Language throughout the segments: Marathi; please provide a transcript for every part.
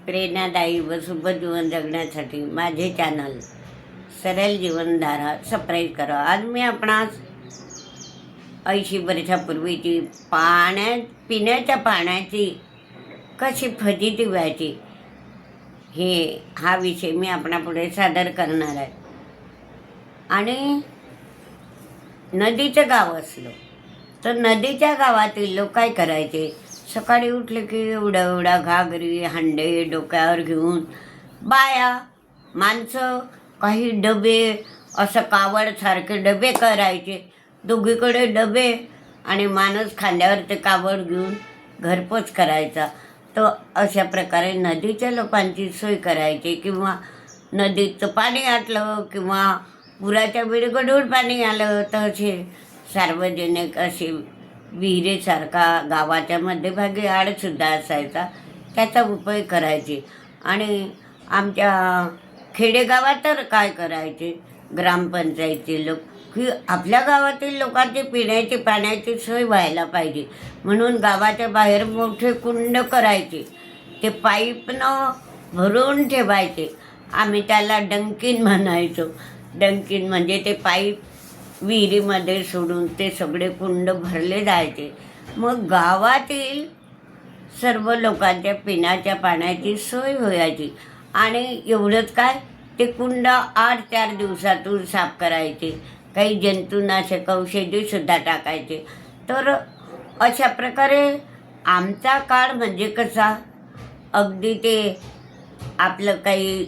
प्रेरणादायी व सुखद जीवन जगण्यासाठी माझे चॅनल सरळ जीवनधारा सबस्क्राईब करा. आज मी आपणास 80 वर्षापूर्वीची पिण्याच्या पाण्याची कशी फजिती व्हायची हा विषय मी आपणापुढे सादर करणार आहे. आणि नदीचं गाव असलं तर नदीच्या गावातील लोक काय करायचे, सकाळी उठले की एवढा एवढा घागरी हांडे डोक्यावर घेऊन बाया माणसं काही डबे असं कावडसारखे डबे करायचे, दोघीकडे डबे आणि माणूस खांद्यावर ते कावड घेऊन घरपोच करायचा. तर अशा प्रकारे नदीच्या लोकांची सोय करायची. किंवा नदीचं पाणी आटलं किंवा पुराच्या वेळी गढूळ पाणी आलं तर असे सार्वजनिक असे विहिरीसारखा गावाच्या मध्यभागी आडसुद्धा असायचा, त्याचा उपयोग करायचे. आणि आमच्या खेडेगावात तर काय करायचे, ग्रामपंचायतीचे लोक की आपल्या गावातील लोकांची पिण्याची पाण्याची सोय व्हायला पाहिजे म्हणून गावाच्या बाहेर मोठे कुंड करायचे, ते पाईपनं भरून ठेवायचे. आम्ही त्याला डंकीन म्हणायचो. डंकीन म्हणजे ते पाईप विहिरीमध्ये सोडून ते सगळे कुंड भरले जायचे. मग गावातील सर्व लोकांच्या पिण्याच्या पाण्याची सोय व्हायची. आणि एवढंच काय, ते कुंड 8-4 दिवसातून साफ करायचे, काही जंतुनाशक औषधीसुद्धा टाकायचे. तर अशा प्रकारे आमचा काळ म्हणजे कसा, अगदी ते आपलं काही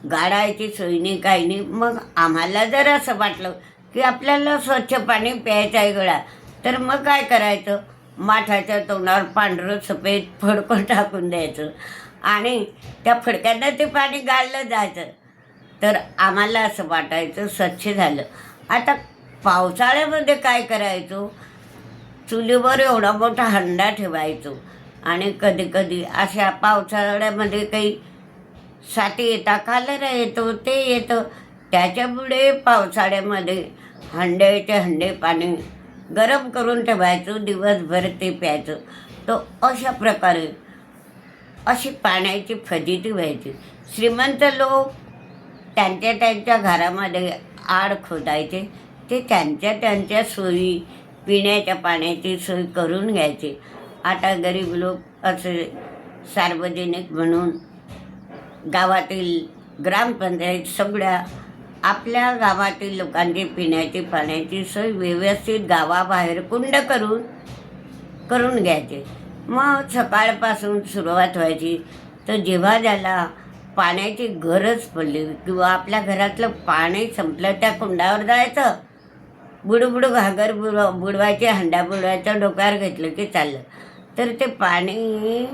गाडायची सोय नाही काही नाही. मग आम्हाला जर असं वाटलं की आपल्याला स्वच्छ पाणी प्यायचं आहे गळा, तर मग काय करायचं, माठाच्या तोंडावर पांढरं सफेद फडकं टाकून द्यायचं आणि त्या फडक्यानं ते पाणी गाळलं जायचं. तर आम्हाला असं वाटायचं स्वच्छ झालं. आता पावसाळ्यामध्ये काय करायचो, चुलीवर एवढा मोठा हंडा ठेवायचो आणि कधी कधी अशा पावसाळ्यामध्ये काही साथी येतात, कालरा येतो, ते येतं, त्याच्यामुळे पावसाळ्यामध्ये हंड्याचे हंडे पाणी गरम करून ठेवायचं, दिवसभर ते प्यायचं. तर अशा प्रकारे अशी पाण्याची फजिती व्हायची. श्रीमंत लोक त्यांच्या घरामध्ये आड खोदायचे, ते त्यांच्या सोयी पिण्याच्या पाण्याची सोय करून घ्यायचे. आता गरीब लोक असे सार्वजनिक म्हणून गावातील ग्रामपंचायत सगळ्या आपल्या गावातील लोकांची पिण्याची पाण्याची सोय व्यवस्थित गावाबाहेर कुंड करून घ्यायचे. मग सकाळपासून सुरुवात व्हायची. तर जेव्हा ज्याला पाण्याची गरज पडली किंवा आपल्या घरातलं पाणी संपलं, त्या कुंडावर जायचं, बुडबुड घागर बुडवायचे, हंडा बुडवायचा, डोक्यावर घेतलं की चाललं. तर ते पाणी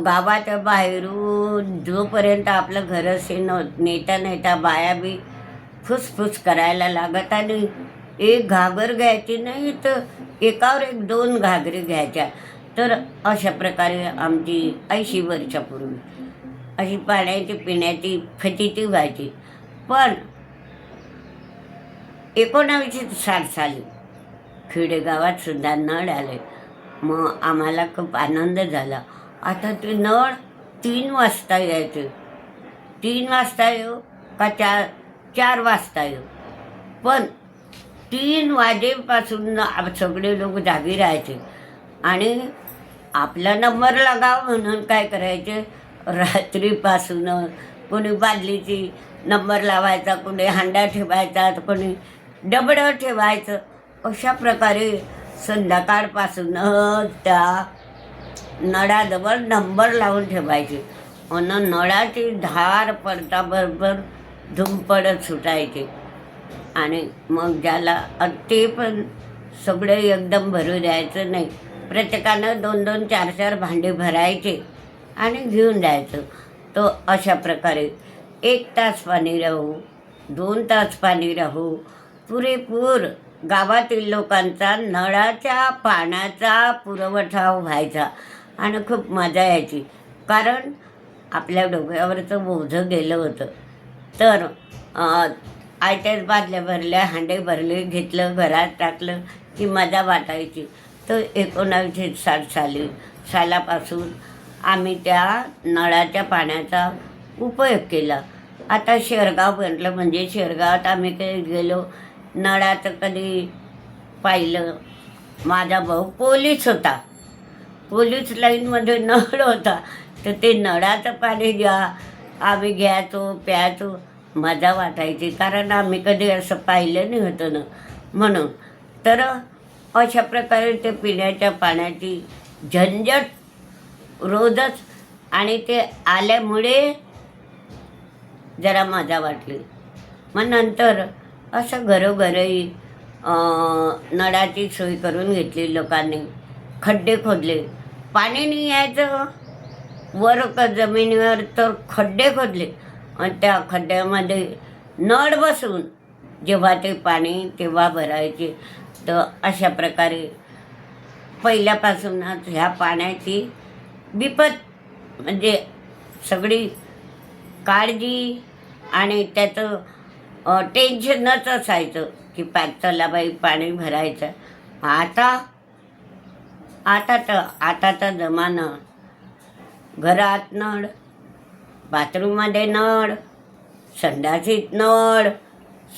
गावाच्या बाहेरून जोपर्यंत आपलं घर असे नेता बाया बी फुसफुस करायला लागत. आणि एक घागर घ्यायची नाही तर एकावर एक 2 घागरी घ्यायच्या. तर अशा प्रकारे आमची 80 वर्षापूर्वी अशी पाण्याची पिण्याची फजिती व्हायची. पण 1960 साली खेडेगावात सुद्धा नळ आले. मग आम्हाला खूप आनंद झाला. आता ते नळ 3 वाजता यायचे, 3 वाजता येऊ का 4 वाजता येऊ, पण 3 वाजेपासून सगळे लोक जागी राहायचे. आणि आपला नंबर लागावं म्हणून काय करायचे, रात्रीपासून कोणी बादलीची नंबर लावायचा, कोणी हांडा ठेवायचा, कोणी डबडं ठेवायचं. अशा प्रकारे संध्याकाळपासून त्या नळाजवळ नंबर लावून ठेवायचे. आणि नळाची धार पडताबरोबर धुमपडत सुटायचे. आणि मग ज्याला ते पण सगळे एकदम भरू द्यायचं नाही, प्रत्येकानं 2-2, 4-4 भांडे भरायचे आणि घेऊन जायचं. तो अशा प्रकारे 1 तास पाणी राहू, 2 तास पाणी राहू, पुरेपूर गावातील लोकांचा नळाच्या पाण्याचा पुरवठा व्हायचा. आणि खूप मजा यायची, कारण आपल्या डोक्यावरचं ओझं गेलं होतं. तर आयत्याच बादल्या भरल्या, हांडे भरले, घेतलं, घरात टाकलं की मजा वाटायची. तर 1960 सालापासून आम्ही त्या नळाच्या पाण्याचा उपयोग केला. आता शेरगाव म्हटलं म्हणजे शेरगावात आम्ही काही गेलो, नळाचं कधी पाहिलं. माझा भाऊ पोलीस होता, पोलीस लाईनमध्ये नळ होता, तर ते नळाचं पाणी आम्ही घ्यायचो, प्यायचो, मजा वाटायची, कारण आम्ही कधी असं पाहिलं नाही होतं ना म्हणून. तर अशा प्रकारे ते पिण्याच्या पाण्याची झंझट रोजच, आणि ते आल्यामुळे जरा मजा वाटली. मग नंतर असं घरोघरी नळाची सोय करून घेतली लोकांनी. खड्डे खोदले, पाणी नाही यायचं वर जमिनीवर, तर खड्डे खोदले आणि त्या खड्ड्यामध्ये नळ बसवून जेव्हा ते पाणी तेव्हा भरायचे. तर अशा प्रकारे पहिल्यापासूनच ह्या पाण्याची विपत म्हणजे सगळी काळजी आणि त्याचं टेन्शनच असायचं की चला बाई पाणी भरायचं. आताचा जमाना, घरात नळ, बाथरूममध्ये नळ, संडासीत नळ,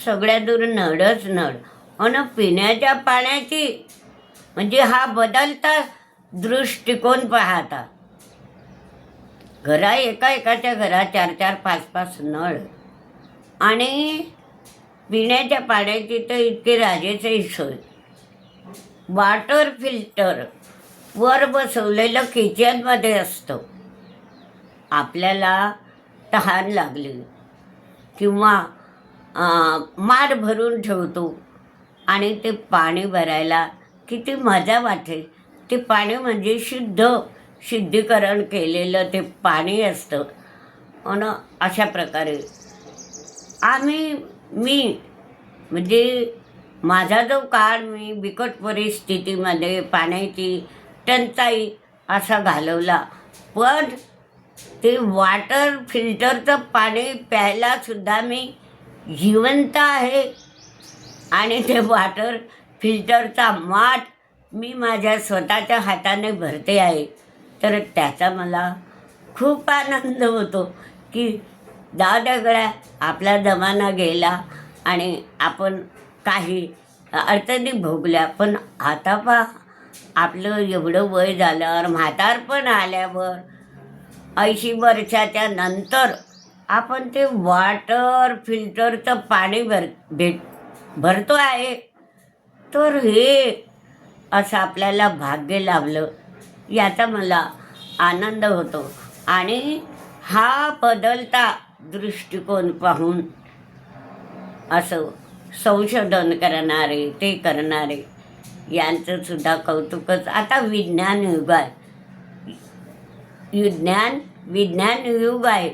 सगळ्या दूर नळच नळ. आणि पिण्याच्या पाण्याची म्हणजे हा बदलता दृष्टिकोन पाहता. एकाच्या घरात 4-4, 5-5 नळ, आणि पिण्याच्या पाण्याची तर इतकी राजेची सोय. वॉटर फिल्टर वर बसवलेलं किचनमध्ये असतं. आपल्याला तहान लागली किंवा माठ भरून ठेवतो, आणि ते पाणी भरायला किती मजा वाटेल. ते पाणी म्हणजे शुद्धीकरण केलेलं ते पाणी असतं. आणि अशा प्रकारे मी म्हणजे माझा जो काळ मी बिकट परिस्थितीमध्ये पाण्याची टंचाई असा घालवला, पण ते वॉटर फिल्टरचं पाणी प्यायलासुद्धा मी जिवंत आहे. आणि ते वॉटर फिल्टरचा माठ मी माझ्या स्वतःच्या हाताने भरते आहे. तर त्याचा मला खूप आनंद होतो की गड्या, आपला जमाना गेला आणि आपण काही अडचणी भोगल्या, पण आता पहा आपलं एवढं वय झाल्यावर, म्हातारपण आल्यावर, 80 वर्षाच्या नंतर आपण ते वॉटर फिल्टरचं पाणी भरतो आहे. तर हे असं आपल्याला भाग्य लाभलं, याचा मला आनंद होतो. आणि हा बदलता दृष्टिकोन पाहून असं संशोधन करणारे, ते करणारे यांचं सुद्धा कौतुकच. आता विज्ञान युग आहे, विज्ञान युग आहे.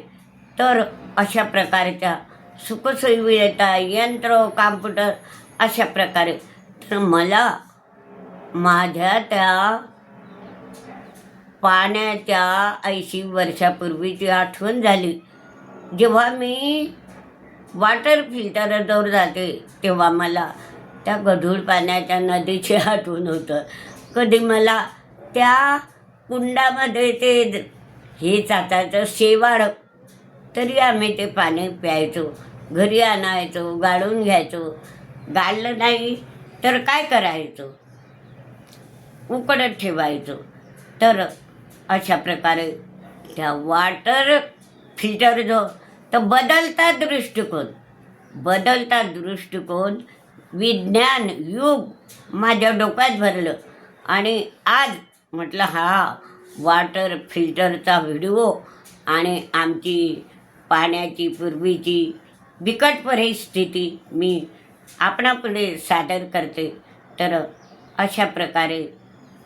तर अशा प्रकारच्या सुखसुविधा, यंत्र, कॉम्प्युटर अशा प्रकारे. तर मला माझ्या त्या पाण्याच्या 80 वर्षापूर्वीची आठवण झाली. जेव्हा मी वॉटर फिल्टरजवळ जाते तेव्हा मला त्या गढूळ पाण्याच्या नदीची आठवण होतं. कधी मला त्या कुंडामध्ये ते हे चाचायचं शेवाळ, तरी आम्ही ते पाणी प्यायचो, घरी आणायचो, गाळून घ्यायचो. गाळलं नाही तर काय करायचं, उकडत ठेवायचो. तर अशा प्रकारे त्या वॉटर फिल्टर तर बदलता दृष्टिकोन विज्ञान युग माझ्या डोक्यात भरलं. आणि आज म्हटलं हा वॉटर फिल्टरचा व्हिडिओ आणि आमची पाण्याची पूर्वीची बिकट परिस्थिती मी आपणापुढे सादर करते. तर अशा प्रकारे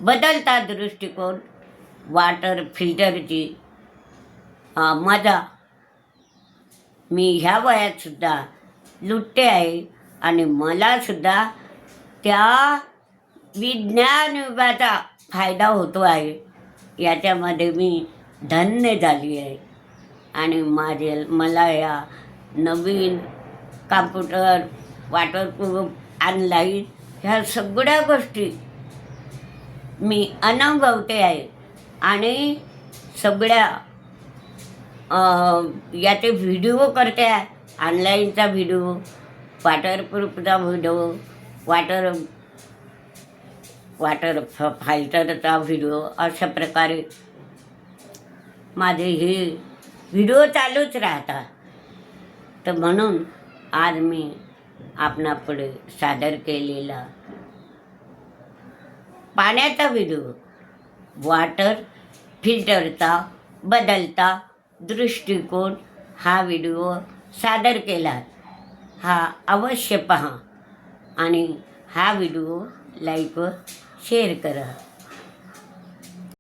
बदलता दृष्टिकोन, वॉटर फिल्टरची मजा मी ह्या वयातसुद्धा लुटते आहे. आणि मलासुद्धा त्या विज्ञान युगाचा फायदा होतो आहे, याच्यामध्ये मी धन्य झाली आहे. आणि मला या नवीन कॉम्प्युटर, वॉटरप्रूफ, ऑनलाईन ह्या सगळ्या गोष्टी मी अनुभवते आहे. आणि सगळ्या याचे व्हिडिओ करते आहे. ऑनलाईनचा व्हिडिओ, वॉटरप्रूफचा व्हिडिओ, वॉटर फायटरचा व्हिडिओ, अशा प्रकारे माझे हे व्हिडिओ चालूच राहतात. तर म्हणून आज मी आपणापुढे सादर केलेला पाण्याचा व्हिडिओ, वॉटर फिल्टरचा बदलता दृष्टिकोन, हा व्हिडिओ सादर केला. हा अवश्य पहा आणि हा व्हिडिओ लाईक व शेअर करा.